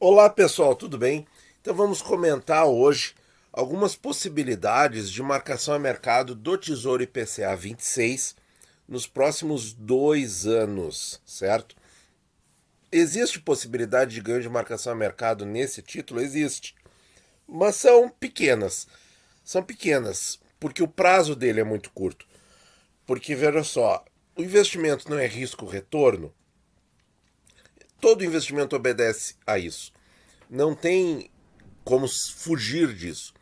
Olá pessoal, tudo bem? Então vamos comentar hoje algumas possibilidades de marcação a mercado do Tesouro IPCA 26 nos próximos 2 anos, certo? Existe possibilidade de ganho de marcação a mercado nesse título? Existe, mas são pequenas. São pequenas, porque o prazo dele é muito curto. Porque veja só, o investimento não é risco-retorno, todo investimento obedece a isso. Não tem como fugir disso.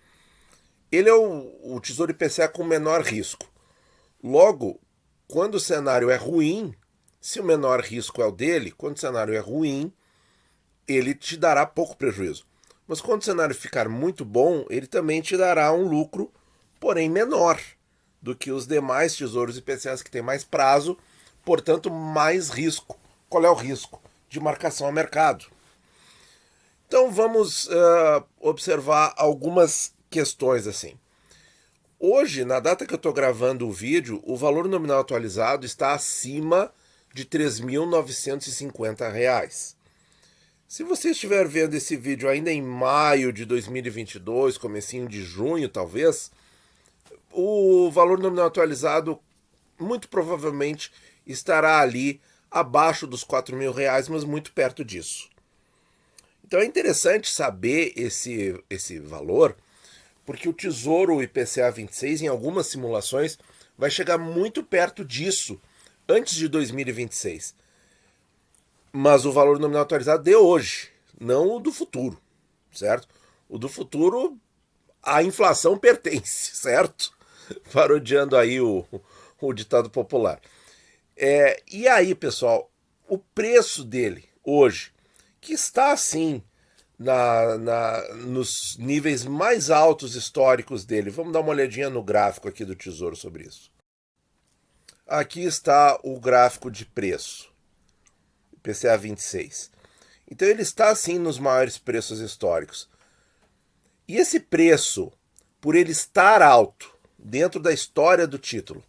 Ele é o Tesouro IPCA com menor risco. Logo, quando o cenário é ruim, se o menor risco é o dele, quando o cenário é ruim, ele te dará pouco prejuízo. Mas quando o cenário ficar muito bom, ele também te dará um lucro, porém menor do que os demais tesouros IPCAs que têm mais prazo, portanto mais risco. Qual é o risco? De marcação a mercado. Então vamos observar algumas questões assim. Hoje, na data que eu estou gravando o vídeo, o valor nominal atualizado está acima de R$ 3.950. Se você estiver vendo esse vídeo ainda em maio de 2022, comecinho de junho talvez, o valor nominal atualizado muito provavelmente estará ali abaixo dos R$ 4.000, mas muito perto disso. Então é interessante saber esse valor, porque o Tesouro IPCA 26, em algumas simulações, vai chegar muito perto disso antes de 2026. Mas o valor nominal atualizado de hoje, não o do futuro, certo? O do futuro, a inflação pertence, certo? Parodiando aí o ditado popular. E aí, pessoal, o preço dele hoje, que está assim nos níveis mais altos históricos dele. Vamos dar uma olhadinha no gráfico aqui do Tesouro sobre isso. Aqui está o gráfico de preço, IPCA 26. Então ele está assim nos maiores preços históricos. E esse preço, por ele estar alto dentro da história do título,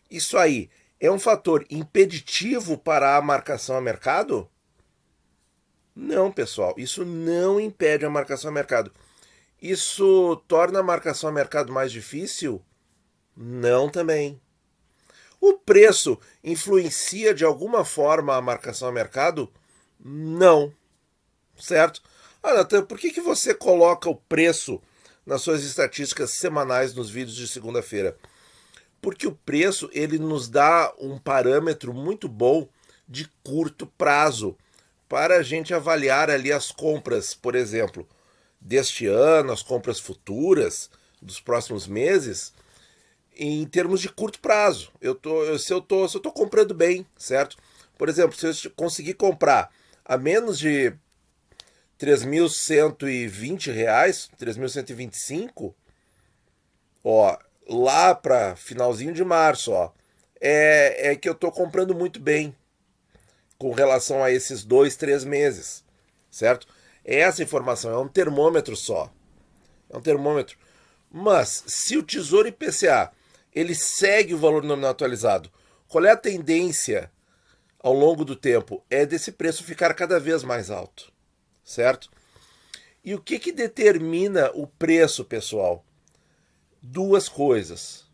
isso aí é um fator impeditivo para a marcação a mercado? Não, pessoal, isso não impede a marcação a mercado. Isso torna a marcação a mercado mais difícil? Não também. O preço influencia de alguma forma a marcação a mercado? Não. Certo? Ah, Natan, por que você coloca o preço nas suas estatísticas semanais nos vídeos de segunda-feira? Porque o preço ele nos dá um parâmetro muito bom de curto prazo para a gente avaliar ali as compras, por exemplo, deste ano, as compras futuras dos próximos meses, em termos de curto prazo. Se eu tô comprando bem, certo? Por exemplo, se eu conseguir comprar a menos de R$ 3.120, 3.125, ó, lá para finalzinho de março, ó, é que eu tô comprando muito bem com relação a esses 2, 3 meses, certo? Essa informação é um termômetro só. É um termômetro. Mas se o Tesouro IPCA ele segue o valor nominal atualizado, qual é a tendência ao longo do tempo? É desse preço ficar cada vez mais alto, certo? E o que determina o preço, pessoal? Duas coisas.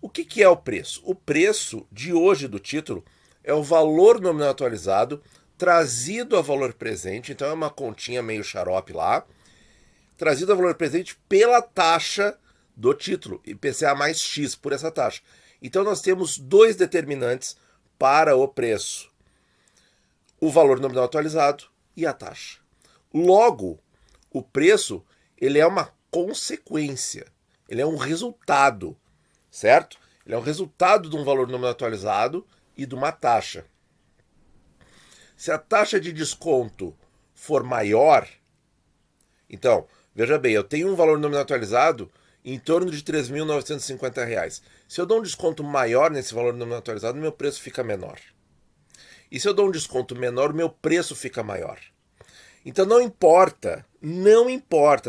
O que é o preço? O preço de hoje do título é o valor nominal atualizado trazido a valor presente, então é uma continha meio xarope lá, trazido a valor presente pela taxa do título, IPCA mais X por essa taxa. Então nós temos dois determinantes para o preço: o valor nominal atualizado e a taxa. Logo, o preço ele é uma consequência, ele é um resultado, certo? Ele é um resultado de um valor nominal atualizado e de uma taxa. Se a taxa de desconto for maior, então, veja bem, eu tenho um valor nominal atualizado em torno de R$ 3.950. Se eu dou um desconto maior nesse valor nominal atualizado, meu preço fica menor. E se eu dou um desconto menor, meu preço fica maior. Então não importa,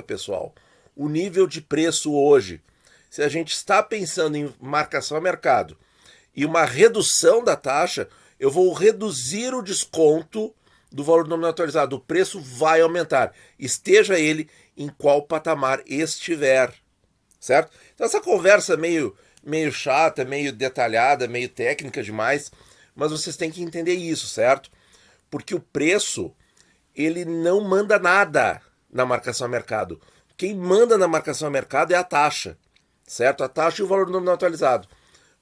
pessoal, o nível de preço hoje. Se a gente está pensando em marcação a mercado e uma redução da taxa, eu vou reduzir o desconto do valor nominal atualizado. O preço vai aumentar, esteja ele em qual patamar estiver, certo? Então essa conversa meio chata, meio detalhada, meio técnica demais, mas vocês têm que entender isso, certo? Porque o preço, ele não manda nada na marcação a mercado. Quem manda na marcação a mercado é a taxa, certo? A taxa e o valor nominal atualizado.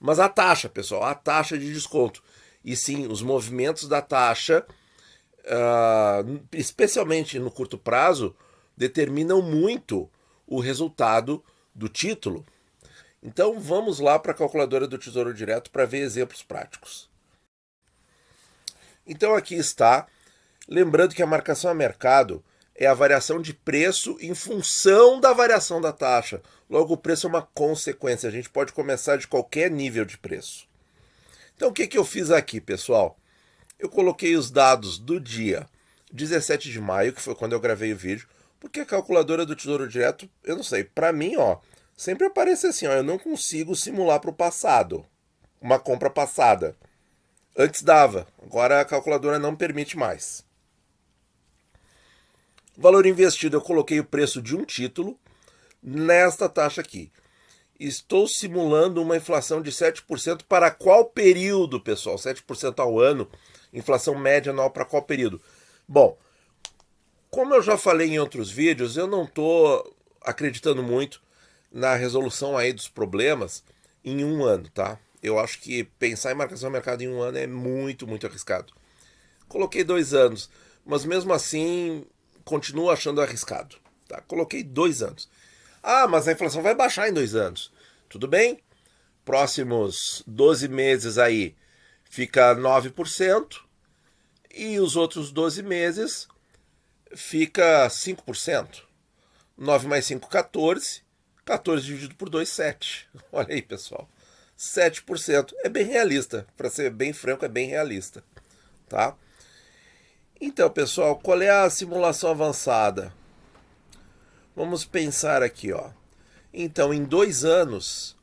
Mas a taxa, pessoal, a taxa de desconto. E sim, os movimentos da taxa, especialmente no curto prazo, determinam muito o resultado do título. Então vamos lá para a calculadora do Tesouro Direto para ver exemplos práticos. Então aqui está, lembrando que a marcação a mercado é a variação de preço em função da variação da taxa. Logo, o preço é uma consequência, a gente pode começar de qualquer nível de preço. Então o que eu fiz aqui, pessoal? Eu coloquei os dados do dia 17 de maio, que foi quando eu gravei o vídeo, porque a calculadora do Tesouro Direto, eu não sei, para mim, sempre aparece assim, eu não consigo simular para o passado, uma compra passada. Antes dava, agora a calculadora não permite mais. Valor investido, eu coloquei o preço de um título nesta taxa aqui. Estou simulando uma inflação de 7% para qual período, pessoal? 7% ao ano, inflação média anual para qual período? Bom, como eu já falei em outros vídeos, eu não estou acreditando muito na resolução aí dos problemas em um ano, tá? Eu acho que pensar em marcação de mercado em um ano é muito, muito arriscado. Coloquei 2 anos, mas mesmo assim continuo achando arriscado. Tá? Coloquei 2 anos. Ah, mas a inflação vai baixar em 2 anos. Tudo bem? Próximos 12 meses aí fica 9% e os outros 12 meses fica 5%. 9 mais 5, 14. 14 dividido por 2, 7. Olha aí, pessoal. 7%. É bem realista. Para ser bem franco, é bem realista. Tá? Então, pessoal, qual é a simulação avançada? Vamos pensar aqui, Então, em 2 anos,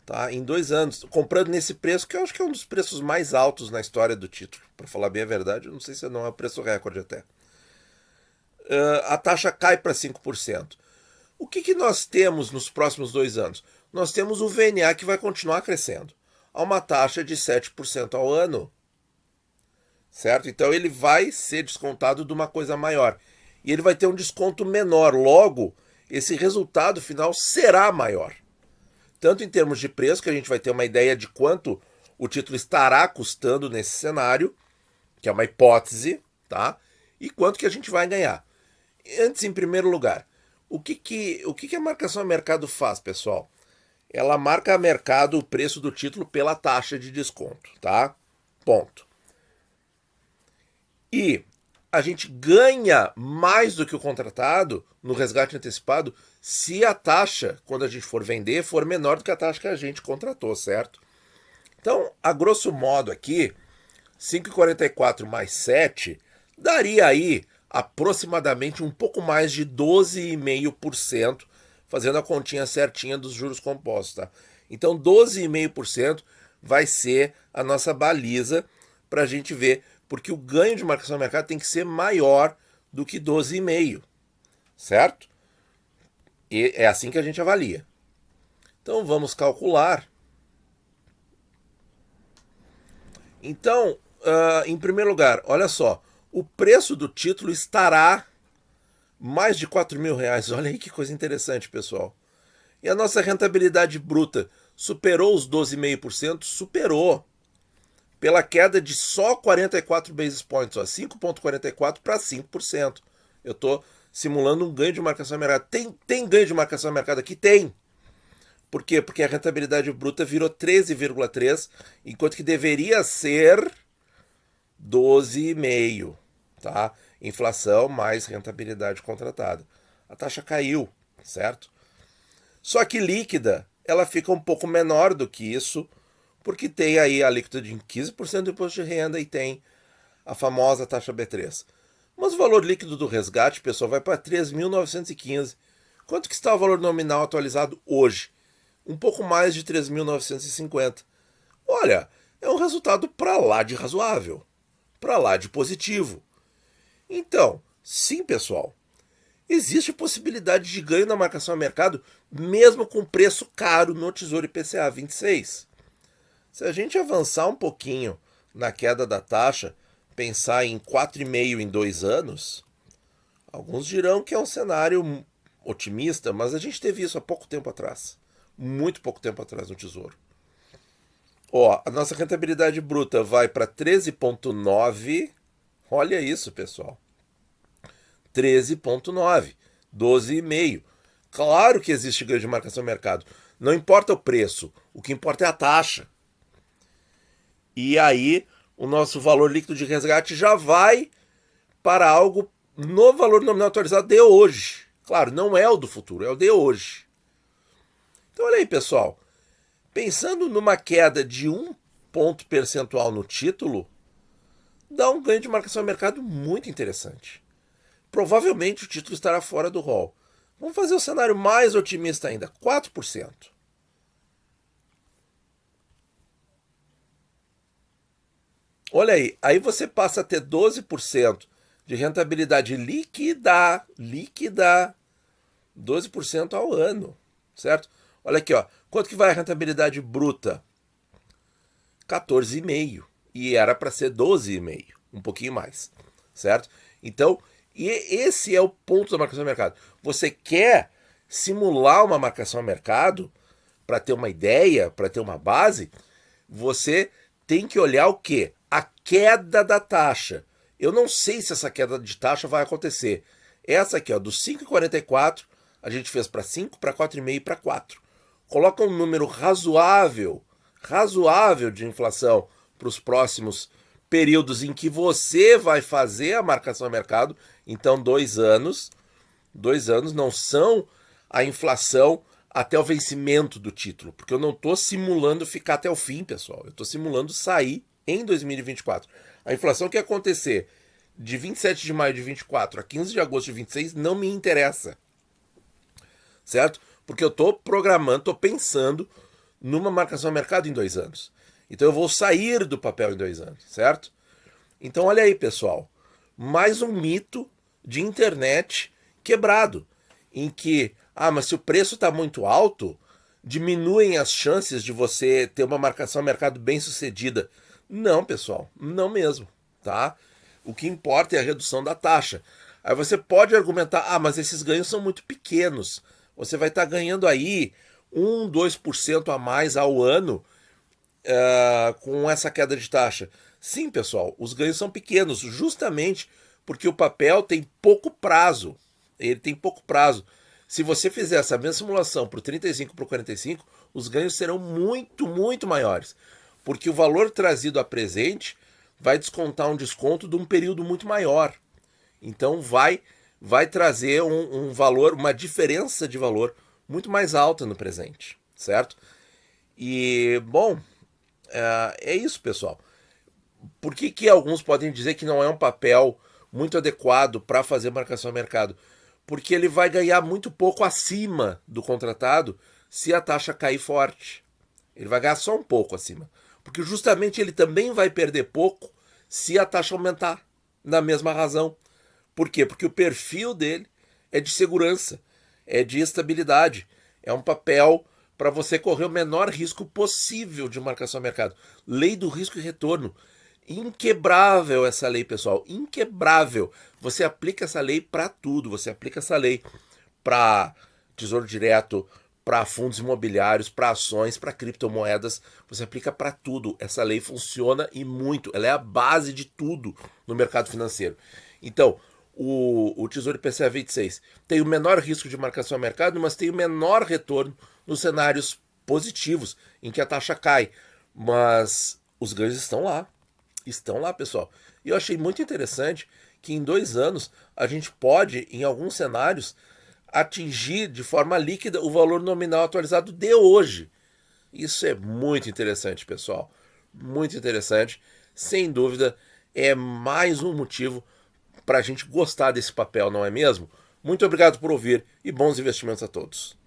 tá? Em 2 anos, comprando nesse preço, que eu acho que é um dos preços mais altos na história do título. Para falar bem a verdade, eu não sei se não é o preço recorde até. A taxa cai para 5%. O que nós temos nos próximos 2 anos? Nós temos o VNA que vai continuar crescendo a uma taxa de 7% ao ano. Certo? Então ele vai ser descontado de uma coisa maior. E ele vai ter um desconto menor. Logo, esse resultado final será maior. Tanto em termos de preço, que a gente vai ter uma ideia de quanto o título estará custando nesse cenário, que é uma hipótese, tá? E quanto que a gente vai ganhar. Antes, em primeiro lugar, o que a marcação a mercado faz, pessoal? Ela marca a mercado o preço do título pela taxa de desconto, tá? Ponto. E a gente ganha mais do que o contratado no resgate antecipado se a taxa, quando a gente for vender, for menor do que a taxa que a gente contratou, certo? Então, a grosso modo aqui, 5,44 mais 7 daria aí aproximadamente um pouco mais de 12,5%, fazendo a continha certinha dos juros compostos, tá? Então 12,5% vai ser a nossa baliza para a gente ver, porque o ganho de marcação de mercado tem que ser maior do que 12,5%, certo? E é assim que a gente avalia. Então vamos calcular. Então, em primeiro lugar, olha só, o preço do título estará mais de R$ 4.000. Olha aí que coisa interessante, pessoal. E a nossa rentabilidade bruta superou os 12,5%? Superou. Pela queda de só 44 basis points, 5,44 para 5%. Eu estou simulando um ganho de marcação a mercado. Tem ganho de marcação a mercado aqui? Tem. Por quê? Porque a rentabilidade bruta virou 13,3, enquanto que deveria ser 12,5, tá? Inflação mais rentabilidade contratada. A taxa caiu, certo? Só que líquida, ela fica um pouco menor do que isso, porque tem aí a alíquota de 15% do imposto de renda e tem a famosa taxa B3. Mas o valor líquido do resgate, pessoal, vai para 3.915. Quanto que está o valor nominal atualizado hoje? Um pouco mais de 3.950. Olha, é um resultado para lá de razoável, para lá de positivo. Então, sim, pessoal, existe possibilidade de ganho na marcação a mercado, mesmo com preço caro no Tesouro IPCA 26. Se a gente avançar um pouquinho na queda da taxa, pensar em 4,5 em 2 anos, alguns dirão que é um cenário otimista, mas a gente teve isso há pouco tempo atrás. Muito pouco tempo atrás no Tesouro. Ó, a nossa rentabilidade bruta vai para 13,9. Olha isso, pessoal. 13,9. 12,5. Claro que existe ganho de marcação no mercado. Não importa o preço, o que importa é a taxa. E aí, o nosso valor líquido de resgate já vai para algo no valor nominal atualizado de hoje. Claro, não é o do futuro, é o de hoje. Então, olha aí, pessoal. Pensando numa queda de 1 ponto percentual no título, dá um ganho de marcação no mercado muito interessante. Provavelmente o título estará fora do rol. Vamos fazer o cenário mais otimista ainda, 4%. Olha aí você passa a ter 12% de rentabilidade líquida, 12% ao ano, certo? Olha aqui, ó, quanto que vai a rentabilidade bruta? 14,5 e era para ser 12,5, um pouquinho mais, certo? Então, e esse é o ponto da marcação de mercado. Você quer simular uma marcação a mercado para ter uma ideia, para ter uma base, você tem que olhar o quê? A queda da taxa. Eu não sei se essa queda de taxa vai acontecer. Essa aqui, ó, dos 5,44, a gente fez para 5, para 4,5 e para 4. Coloca um número razoável de inflação para os próximos períodos em que você vai fazer a marcação a mercado. Então, 2 anos. 2 anos não são a inflação até o vencimento do título, porque eu não estou simulando ficar até o fim, pessoal. Eu estou simulando sair em 2024. A inflação que acontecer de 27 de maio de 24 a 15 de agosto de 26 não me interessa, certo? Porque eu estou programando, estou pensando numa marcação a mercado em 2 anos. Então eu vou sair do papel em 2 anos, certo? Então olha aí, pessoal, mais um mito de internet quebrado, em que, mas se o preço está muito alto, diminuem as chances de você ter uma marcação a mercado bem sucedida. Não, pessoal, não mesmo, tá? O que importa é a redução da taxa. Aí você pode argumentar, mas esses ganhos são muito pequenos. Você vai estar ganhando aí 1, 2% a mais ao ano com essa queda de taxa. Sim, pessoal, os ganhos são pequenos, justamente porque o papel tem pouco prazo. Ele tem pouco prazo. Se você fizer essa mesma simulação para o 35 para o 45, os ganhos serão muito, muito maiores. Porque o valor trazido a presente vai descontar um desconto de um período muito maior. Então vai trazer um valor, uma diferença de valor muito mais alta no presente, certo? E, bom, é isso, pessoal. Por que alguns podem dizer que não é um papel muito adequado para fazer marcação a mercado? Porque ele vai ganhar muito pouco acima do contratado se a taxa cair forte. Ele vai ganhar só um pouco acima. Porque justamente ele também vai perder pouco se a taxa aumentar, na mesma razão. Por quê? Porque o perfil dele é de segurança, é de estabilidade. É um papel para você correr o menor risco possível de marcação a mercado. Lei do risco e retorno. Inquebrável essa lei, pessoal. Inquebrável. Você aplica essa lei para tudo. Você aplica essa lei para tesouro direto, para fundos imobiliários, para ações, para criptomoedas. Você aplica para tudo. Essa lei funciona e muito. Ela é a base de tudo no mercado financeiro. Então, o Tesouro IPCA 26 tem o menor risco de marcação a mercado, mas tem o menor retorno nos cenários positivos, em que a taxa cai. Mas os ganhos estão lá. Estão lá, pessoal. E eu achei muito interessante que em 2 anos a gente pode, em alguns cenários, atingir de forma líquida o valor nominal atualizado de hoje. Isso é muito interessante, pessoal. Muito interessante. Sem dúvida, é mais um motivo para a gente gostar desse papel, não é mesmo? Muito obrigado por ouvir e bons investimentos a todos.